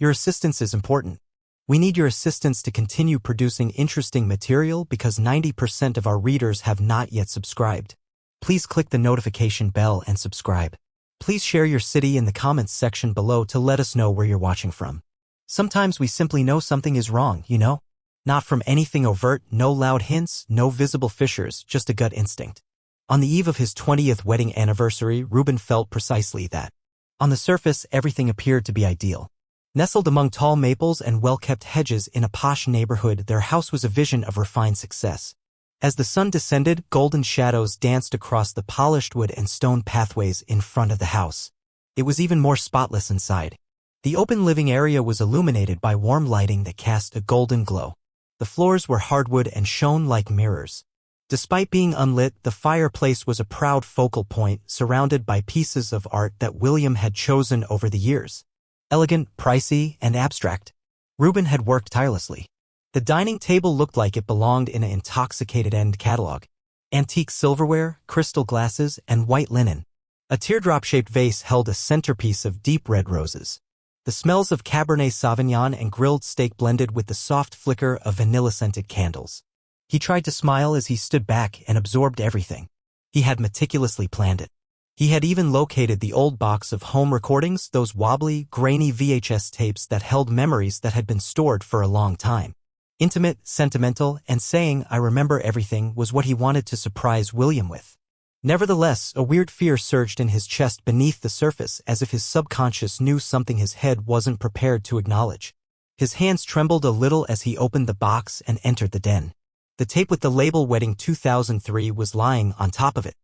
Your assistance is important. We need your assistance to continue producing interesting material because 90% of our readers have not yet subscribed. Please click the notification bell and subscribe. Please share your city in the comments section below to let us know where you're watching from. Sometimes we simply know something is wrong, you know? Not from anything overt, no loud hints, no visible fissures, just a gut instinct. On the eve of his 20th wedding anniversary, Ruben felt precisely that. On the surface, everything appeared to be ideal. Nestled among tall maples and well-kept hedges in a posh neighborhood, their house was a vision of refined success. As the sun descended, golden shadows danced across the polished wood and stone pathways in front of the house. It was even more spotless inside. The open living area was illuminated by warm lighting that cast a golden glow. The floors were hardwood and shone like mirrors. Despite being unlit, the fireplace was a proud focal point, surrounded by pieces of art that William had chosen over the years. Elegant, pricey, and abstract. Ruben had worked tirelessly. The dining table looked like it belonged in an intoxicated end catalog. Antique silverware, crystal glasses, and white linen. A teardrop-shaped vase held a centerpiece of deep red roses. The smells of Cabernet Sauvignon and grilled steak blended with the soft flicker of vanilla-scented candles. He tried to smile as he stood back and absorbed everything. He had meticulously planned it. He had even located the old box of home recordings, those wobbly, grainy VHS tapes that held memories that had been stored for a long time. Intimate, sentimental, and saying, "I remember everything," was what he wanted to surprise William with. Nevertheless, a weird fear surged in his chest beneath the surface, as if his subconscious knew something his head wasn't prepared to acknowledge. His hands trembled a little as he opened the box and entered the den. The tape with the label Wedding 2003 was lying on top of it.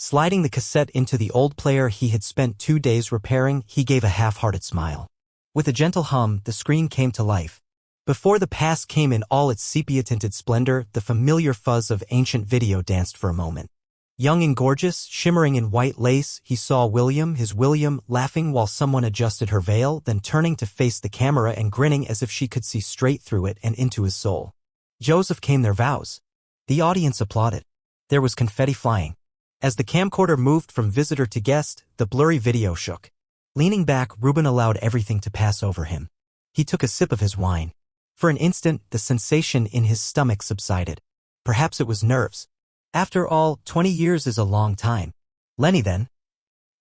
Sliding the cassette into the old player he had spent 2 days repairing, he gave a half-hearted smile. With a gentle hum, the screen came to life. Before the past came in all its sepia-tinted splendor, the familiar fuzz of ancient video danced for a moment. Young and gorgeous, shimmering in white lace, he saw his William, laughing while someone adjusted her veil, then turning to face the camera and grinning as if she could see straight through it and into his soul. Joseph came their vows. The audience applauded. There was confetti flying. As the camcorder moved from visitor to guest, the blurry video shook. Leaning back, Ruben allowed everything to pass over him. He took a sip of his wine. For an instant, the sensation in his stomach subsided. Perhaps it was nerves. After all, 20 years is a long time. Lenny then.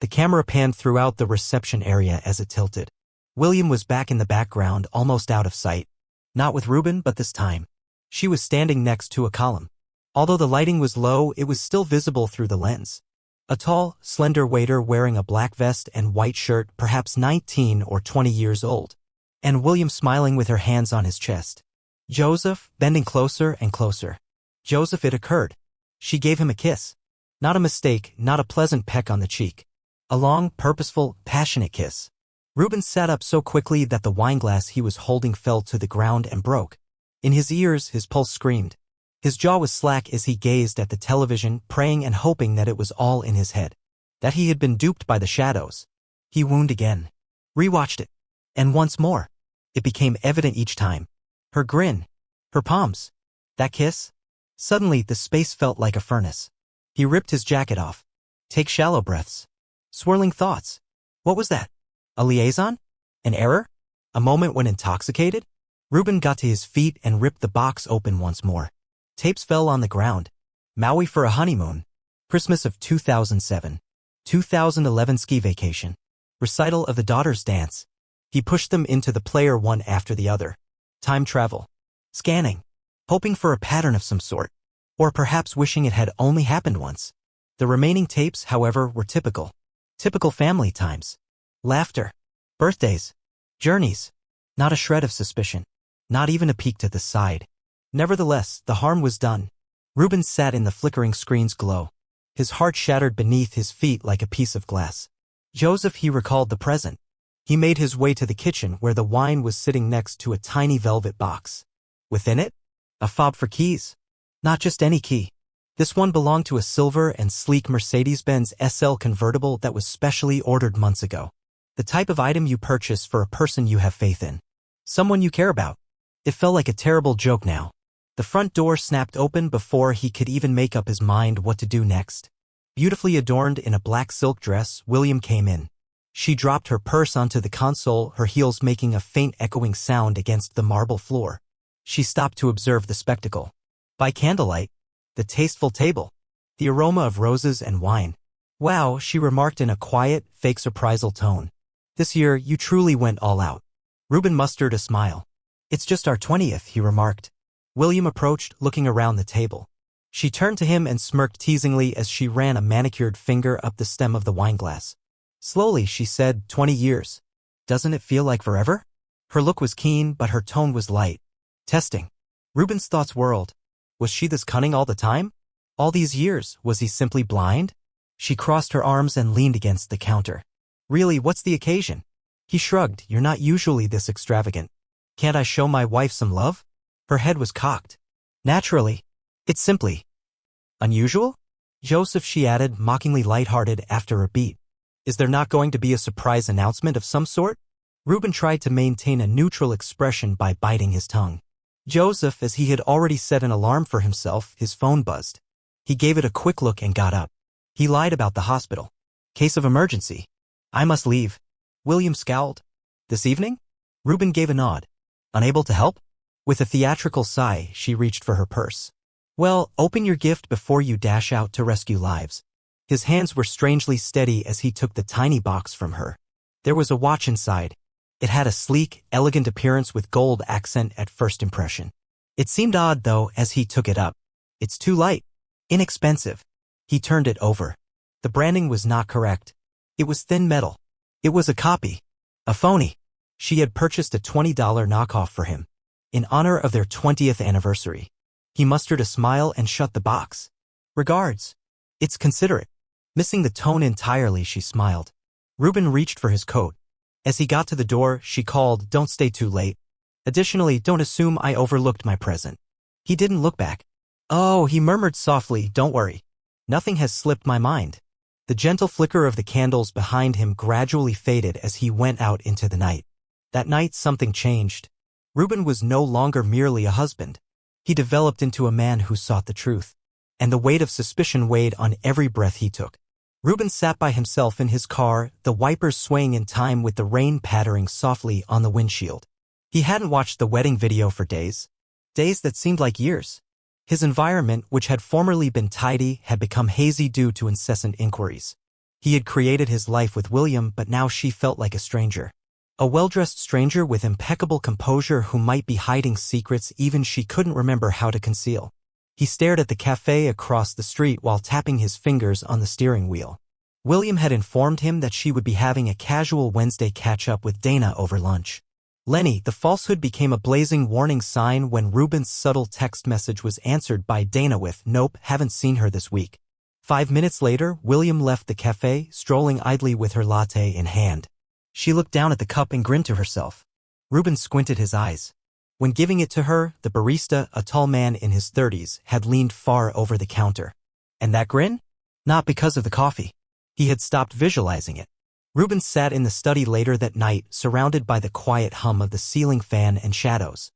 The camera panned throughout the reception area as it tilted. William was back in the background, almost out of sight. Not with Ruben, but this time. She was standing next to a column. Although the lighting was low, it was still visible through the lens. A tall, slender waiter wearing a black vest and white shirt, perhaps 19 or 20 years old. And William smiling with her hands on his chest. Joseph, bending closer and closer. Joseph, it occurred. She gave him a kiss. Not a mistake, not a pleasant peck on the cheek. A long, purposeful, passionate kiss. Ruben sat up so quickly that the wineglass he was holding fell to the ground and broke. In his ears, his pulse screamed. His jaw was slack as he gazed at the television, praying and hoping that it was all in his head. That he had been duped by the shadows. He wound again. Rewatched it. And once more. It became evident each time. Her grin. Her palms. That kiss. Suddenly, the space felt like a furnace. He ripped his jacket off. Take shallow breaths. Swirling thoughts. What was that? A liaison? An error? A moment when intoxicated? Ruben got to his feet and ripped the box open once more. Tapes fell on the ground. Maui for a honeymoon. Christmas of 2007. 2011 ski vacation. Recital of the daughter's dance. He pushed them into the player one after the other. Time travel. Scanning. Hoping for a pattern of some sort. Or perhaps wishing it had only happened once. The remaining tapes, however, were typical. Typical family times. Laughter. Birthdays. Journeys. Not a shred of suspicion. Not even a peek to the side. Nevertheless, the harm was done. Ruben sat in the flickering screen's glow. His heart shattered beneath his feet like a piece of glass. Joseph, he recalled the present. He made his way to the kitchen where the wine was sitting next to a tiny velvet box. Within it, a fob for keys. Not just any key. This one belonged to a silver and sleek Mercedes-Benz SL convertible that was specially ordered months ago. The type of item you purchase for a person you have faith in. Someone you care about. It felt like a terrible joke now. The front door snapped open before he could even make up his mind what to do next. Beautifully adorned in a black silk dress, William came in. She dropped her purse onto the console, her heels making a faint echoing sound against the marble floor. She stopped to observe the spectacle. By candlelight, the tasteful table, the aroma of roses and wine. Wow, she remarked in a quiet, fake surprisal tone. This year, you truly went all out. Reuben mustered a smile. It's just our 20th, he remarked. William approached, looking around the table. She turned to him and smirked teasingly as she ran a manicured finger up the stem of the wineglass. Slowly, she said, 20 years. Doesn't it feel like forever? Her look was keen, but her tone was light. Testing. Reuben's thoughts whirled. Was she this cunning all the time? All these years, was he simply blind? She crossed her arms and leaned against the counter. Really, what's the occasion? He shrugged. You're not usually this extravagant. Can't I show my wife some love? Her head was cocked. Naturally. It's simply unusual? Joseph, she added, mockingly lighthearted after a beat. Is there not going to be a surprise announcement of some sort? Reuben tried to maintain a neutral expression by biting his tongue. Joseph, as he had already set an alarm for himself, his phone buzzed. He gave it a quick look and got up. He lied about the hospital. Case of emergency. I must leave. William scowled. This evening? Reuben gave a nod. Unable to help? With a theatrical sigh, she reached for her purse. Well, open your gift before you dash out to rescue lives. His hands were strangely steady as he took the tiny box from her. There was a watch inside. It had a sleek, elegant appearance with gold accent at first impression. It seemed odd, though, as he took it up. It's too light. Inexpensive. He turned it over. The branding was not correct. It was thin metal. It was a copy. A phony. She had purchased a $20 knockoff for him, in honor of their 20th anniversary. He mustered a smile and shut the box. Regards. It's considerate. Missing the tone entirely, she smiled. Reuben reached for his coat. As he got to the door, she called, Don't stay too late. Additionally, don't assume I overlooked my present. He didn't look back. Oh, he murmured softly, Don't worry. Nothing has slipped my mind. The gentle flicker of the candles behind him gradually faded as he went out into the night. That night, something changed. Reuben was no longer merely a husband. He developed into a man who sought the truth. And the weight of suspicion weighed on every breath he took. Reuben sat by himself in his car, the wipers swaying in time with the rain pattering softly on the windshield. He hadn't watched the wedding video for days. Days that seemed like years. His environment, which had formerly been tidy, had become hazy due to incessant inquiries. He had created his life with William, but now she felt like a stranger. A well-dressed stranger with impeccable composure who might be hiding secrets even she couldn't remember how to conceal. He stared at the cafe across the street while tapping his fingers on the steering wheel. William had informed him that she would be having a casual Wednesday catch-up with Dana over lunch. Lenny, the falsehood became a blazing warning sign when Reuben's subtle text message was answered by Dana with, Nope, haven't seen her this week. 5 minutes later, William left the cafe, strolling idly with her latte in hand. She looked down at the cup and grinned to herself. Reuben squinted his eyes. When giving it to her, the barista, a tall man in his 30s, had leaned far over the counter. And that grin? Not because of the coffee. He had stopped visualizing it. Reuben sat in the study later that night, surrounded by the quiet hum of the ceiling fan and shadows.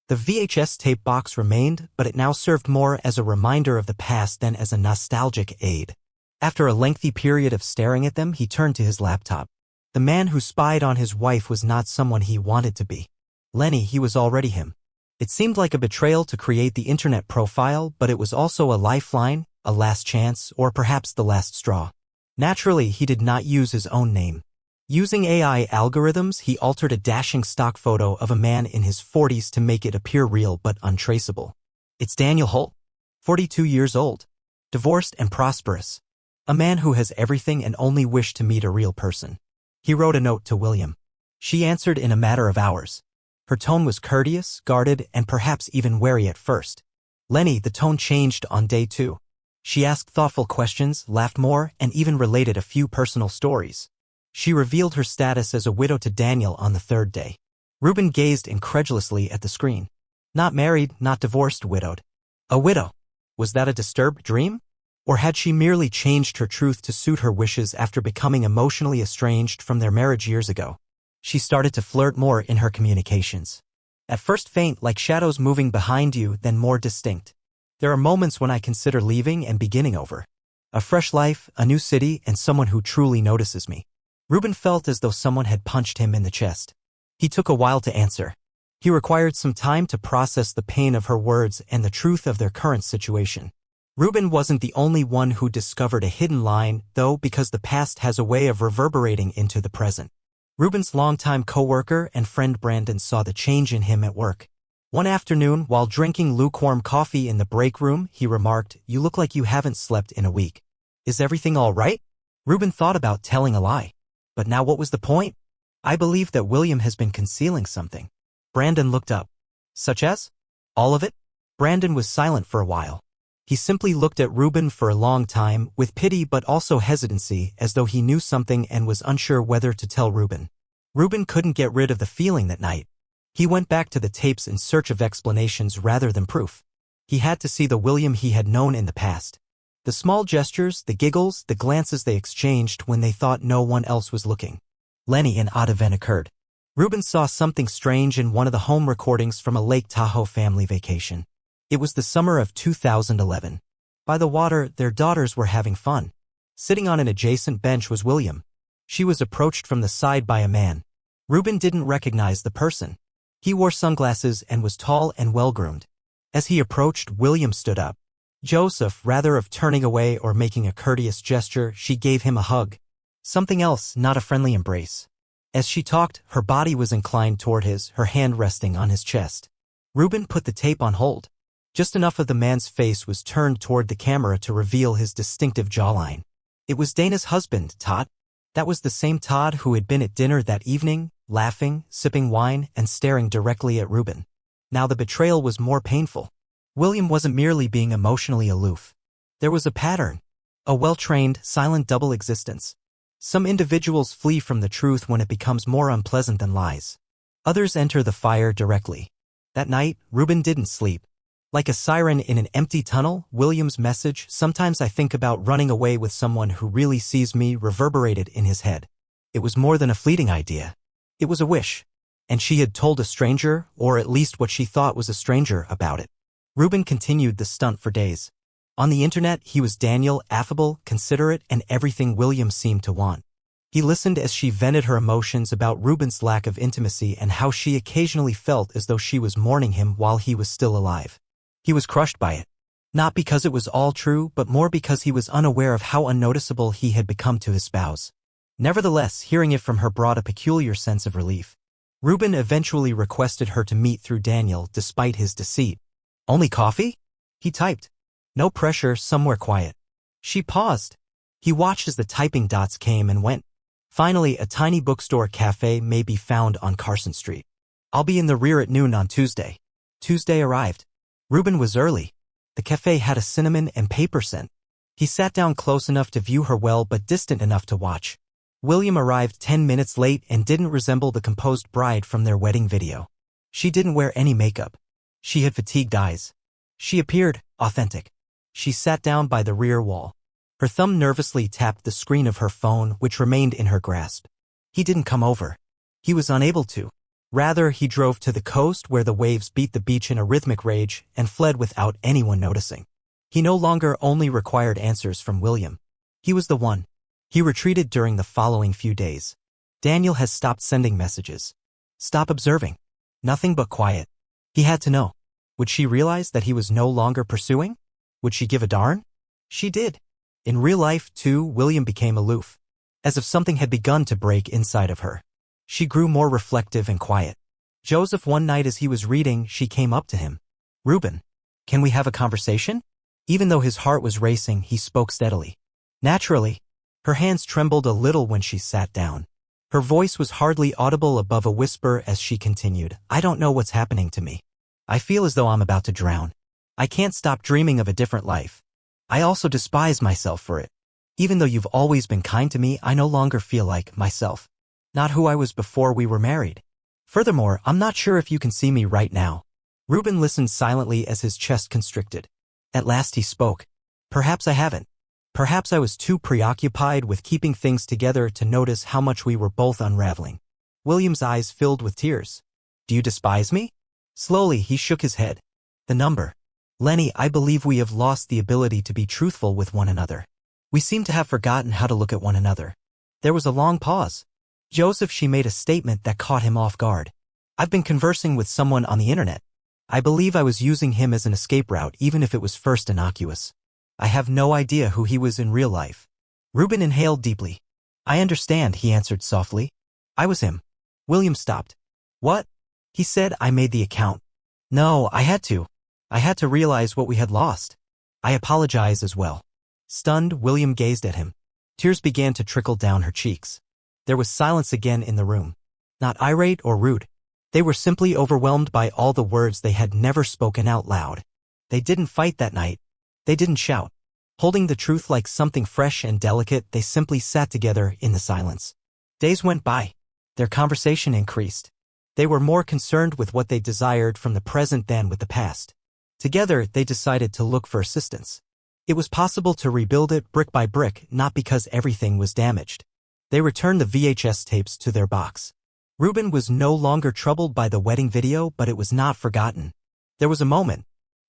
The VHS tape box remained, but it now served more as a reminder of the past than as a nostalgic aid. After a lengthy period of staring at them, he turned to his laptop. The man who spied on his wife was not someone he wanted to be. Lenny, he was already him. It seemed like a betrayal to create the internet profile, but it was also a lifeline, a last chance, or perhaps the last straw. Naturally, he did not use his own name. Using AI algorithms, he altered a dashing stock photo of a man in his 40s to make it appear real but untraceable. It's Daniel Holt, 42 years old, divorced and prosperous. A man who has everything and only wished to meet a real person. He wrote a note to William. She answered in a matter of hours. Her tone was courteous, guarded, and perhaps even wary at first. Lenny, the tone changed on day 2. She asked thoughtful questions, laughed more, and even related a few personal stories. She revealed her status as a widow to Daniel on the 3rd day. Reuben gazed incredulously at the screen. Not married, not divorced, widowed. A widow. Was that a disturbed dream? Or had she merely changed her truth to suit her wishes after becoming emotionally estranged from their marriage years ago? She started to flirt more in her communications. At first faint, like shadows moving behind you, then more distinct. There are moments when I consider leaving and beginning over. A fresh life, a new city, and someone who truly notices me. Reuben felt as though someone had punched him in the chest. He took a while to answer. He required some time to process the pain of her words and the truth of their current situation. Reuben wasn't the only one who discovered a hidden line, though, because the past has a way of reverberating into the present. Reuben's longtime co-worker and friend Brandon saw the change in him at work. One afternoon, while drinking lukewarm coffee in the break room, he remarked, "You look like you haven't slept in a week. Is everything all right?" Reuben thought about telling a lie. But now what was the point? "I believe that William has been concealing something." Brandon looked up. "Such as? All of it?" Brandon was silent for a while. He simply looked at Reuben for a long time, with pity but also hesitancy, as though he knew something and was unsure whether to tell Reuben. Reuben couldn't get rid of the feeling that night. He went back to the tapes in search of explanations rather than proof. He had to see the William he had known in the past. The small gestures, the giggles, the glances they exchanged when they thought no one else was looking. Lenny, an odd event occurred. Reuben saw something strange in one of the home recordings from a Lake Tahoe family vacation. It was the summer of 2011. By the water, their daughters were having fun. Sitting on an adjacent bench was William. She was approached from the side by a man. Reuben didn't recognize the person. He wore sunglasses and was tall and well-groomed. As he approached, William stood up. Joseph, rather of turning away or making a courteous gesture, she gave him a hug. Something else, not a friendly embrace. As she talked, her body was inclined toward his, her hand resting on his chest. Reuben put the tape on hold. Just enough of the man's face was turned toward the camera to reveal his distinctive jawline. It was Dana's husband, Todd. That was the same Todd who had been at dinner that evening, laughing, sipping wine, and staring directly at Reuben. Now the betrayal was more painful. William wasn't merely being emotionally aloof. There was a pattern. A well-trained, silent double existence. Some individuals flee from the truth when it becomes more unpleasant than lies. Others enter the fire directly. That night, Reuben didn't sleep. Like a siren in an empty tunnel, William's message, "Sometimes I think about running away with someone who really sees me," reverberated in his head. It was more than a fleeting idea. It was a wish. And she had told a stranger, or at least what she thought was a stranger, about it. Reuben continued the stunt for days. On the internet, he was Daniel, affable, considerate, and everything William seemed to want. He listened as she vented her emotions about Reuben's lack of intimacy and how she occasionally felt as though she was mourning him while he was still alive. He was crushed by it. Not because it was all true, but more because he was unaware of how unnoticeable he had become to his spouse. Nevertheless, hearing it from her brought a peculiar sense of relief. Reuben eventually requested her to meet through Daniel despite his deceit. "Only coffee?" he typed. "No pressure, somewhere quiet." She paused. He watched as the typing dots came and went. Finally, a tiny bookstore cafe may be found on Carson Street. "I'll be in the rear at noon on Tuesday." Tuesday arrived. Reuben was early. The cafe had a cinnamon and paper scent. He sat down close enough to view her well but distant enough to watch. William arrived 10 minutes late and didn't resemble the composed bride from their wedding video. She didn't wear any makeup. She had fatigued eyes. She appeared authentic. She sat down by the rear wall. Her thumb nervously tapped the screen of her phone, which remained in her grasp. He didn't come over. He was unable to. Rather, he drove to the coast where the waves beat the beach in a rhythmic rage and fled without anyone noticing. He no longer only required answers from William. He was the one. He retreated during the following few days. Daniel has stopped sending messages. Stop observing. Nothing but quiet. He had to know. Would she realize that he was no longer pursuing? Would she give a darn? She did. In real life, too, William became aloof. As if something had begun to break inside of her. She grew more reflective and quiet. Joseph, one night as he was reading, she came up to him. "Reuben, can we have a conversation?" Even though his heart was racing, he spoke steadily. Naturally. Her hands trembled a little when she sat down. Her voice was hardly audible above a whisper as she continued, "I don't know what's happening to me. I feel as though I'm about to drown. I can't stop dreaming of a different life. I also despise myself for it. Even though you've always been kind to me, I no longer feel like myself. Not who I was before we were married. Furthermore, I'm not sure if you can see me right now." Reuben listened silently as his chest constricted. At last he spoke. "Perhaps I haven't. Perhaps I was too preoccupied with keeping things together to notice how much we were both unraveling." William's eyes filled with tears. "Do you despise me?" Slowly, he shook his head. "The number. Lenny, I believe we have lost the ability to be truthful with one another. We seem to have forgotten how to look at one another. There was a long pause. Joseph, she made a statement that caught him off guard. I've been conversing with someone on the internet. I believe I was using him as an escape route even if it was first innocuous. I have no idea who he was in real life. Reuben inhaled deeply. I understand, he answered softly. I was him. William stopped. What? He said. I made the account. No, I had to. I had to realize what we had lost. I apologize as well. Stunned, William gazed at him. Tears began to trickle down her cheeks. There was silence again in the room. Not irate or rude. They were simply overwhelmed by all the words they had never spoken out loud. They didn't fight that night. They didn't shout. Holding the truth like something fresh and delicate, they simply sat together in the silence. Days went by. Their conversation increased. They were more concerned with what they desired from the present than with the past. Together, they decided to look for assistance. It was possible to rebuild it brick by brick, not because everything was damaged. They returned the VHS tapes to their box. Reuben was no longer troubled by the wedding video, but it was not forgotten. There was a moment.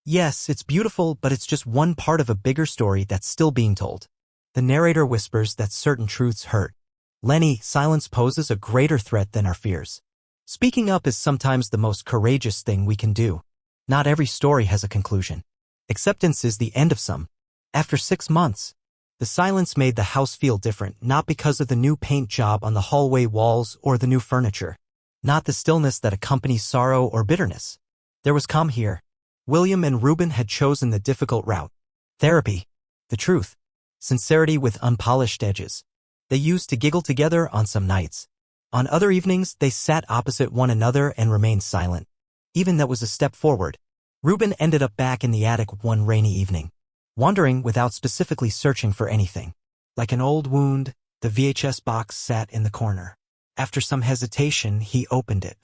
Yes, it's beautiful, but it's just one part of a bigger story that's still being told. The narrator whispers that certain truths hurt. Lenny, silence poses a greater threat than our fears. Speaking up is sometimes the most courageous thing we can do. Not every story has a conclusion. Acceptance is the end of some. After 6 months, the silence made the house feel different, not because of the new paint job on the hallway walls or the new furniture. Not the stillness that accompanies sorrow or bitterness. There was calm here. William and Reuben had chosen the difficult route. Therapy. The truth. Sincerity with unpolished edges. They used to giggle together on some nights. On other evenings, they sat opposite one another and remained silent. Even that was a step forward. Reuben ended up back in the attic one rainy evening, wandering without specifically searching for anything. Like an old wound, the VHS box sat in the corner. After some hesitation, he opened it.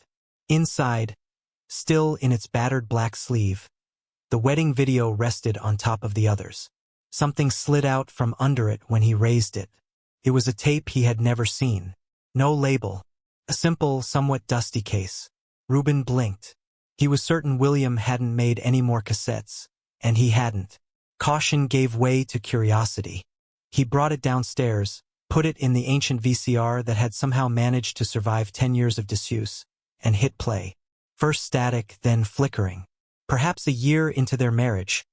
Inside, still in its battered black sleeve, the wedding video rested on top of the others. Something slid out from under it when he raised it. It was a tape he had never seen. No label. A simple, somewhat dusty case. Reuben blinked. He was certain William hadn't made any more cassettes, and he hadn't. Caution gave way to curiosity. He brought it downstairs, put it in the ancient VCR that had somehow managed to survive 10 years of disuse, and hit play. First static, then flickering. Perhaps a year into their marriage,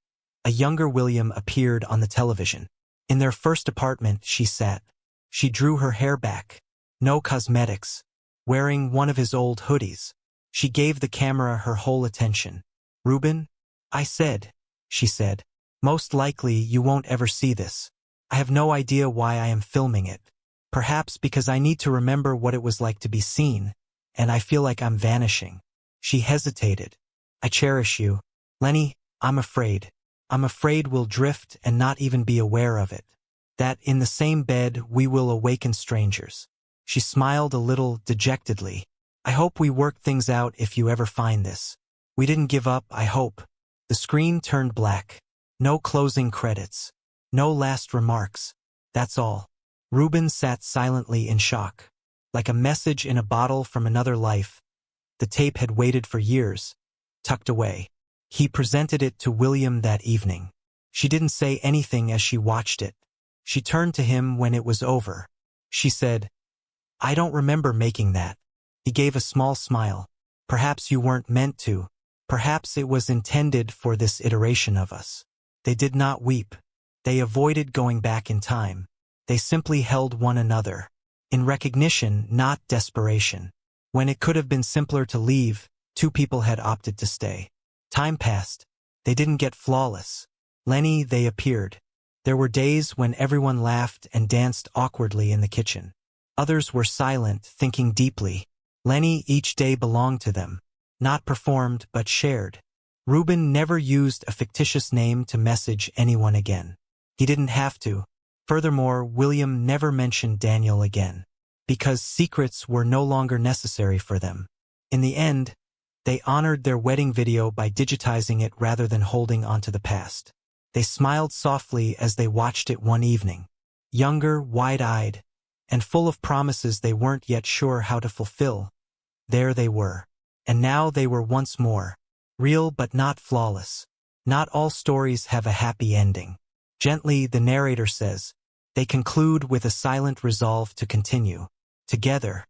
a younger William appeared on the television. In their first apartment, she sat. She drew her hair back. No cosmetics. Wearing one of his old hoodies. She gave the camera her whole attention. Reuben? I said, she said. Most likely you won't ever see this. I have no idea why I am filming it. Perhaps because I need to remember what it was like to be seen, and I feel like I'm vanishing. She hesitated. I cherish you. Lenny, I'm afraid. I'm afraid we'll drift and not even be aware of it. That in the same bed we will awaken strangers. She smiled a little dejectedly. I hope we work things out if you ever find this. We didn't give up, I hope. The screen turned black. No closing credits. No last remarks. That's all. Reuben sat silently in shock. Like a message in a bottle from another life. The tape had waited for years, tucked away. He presented it to William that evening. She didn't say anything as she watched it. She turned to him when it was over. She said, I don't remember making that. He gave a small smile. Perhaps you weren't meant to. Perhaps it was intended for this iteration of us. They did not weep. They avoided going back in time. They simply held one another. In recognition, not desperation. When it could have been simpler to leave, two people had opted to stay. Time passed. They didn't get flawless. Lenny, they appeared. There were days when everyone laughed and danced awkwardly in the kitchen. Others were silent, thinking deeply. Lenny, each day belonged to them. Not performed, but shared. Reuben never used a fictitious name to message anyone again. He didn't have to. Furthermore, William never mentioned Daniel again. Because secrets were no longer necessary for them. In the end, they honored their wedding video by digitizing it rather than holding onto the past. They smiled softly as they watched it one evening. Younger, wide-eyed, and full of promises they weren't yet sure how to fulfill. There they were. And now they were once more. Real but not flawless. Not all stories have a happy ending. Gently, the narrator says, They conclude with a silent resolve to continue. Together,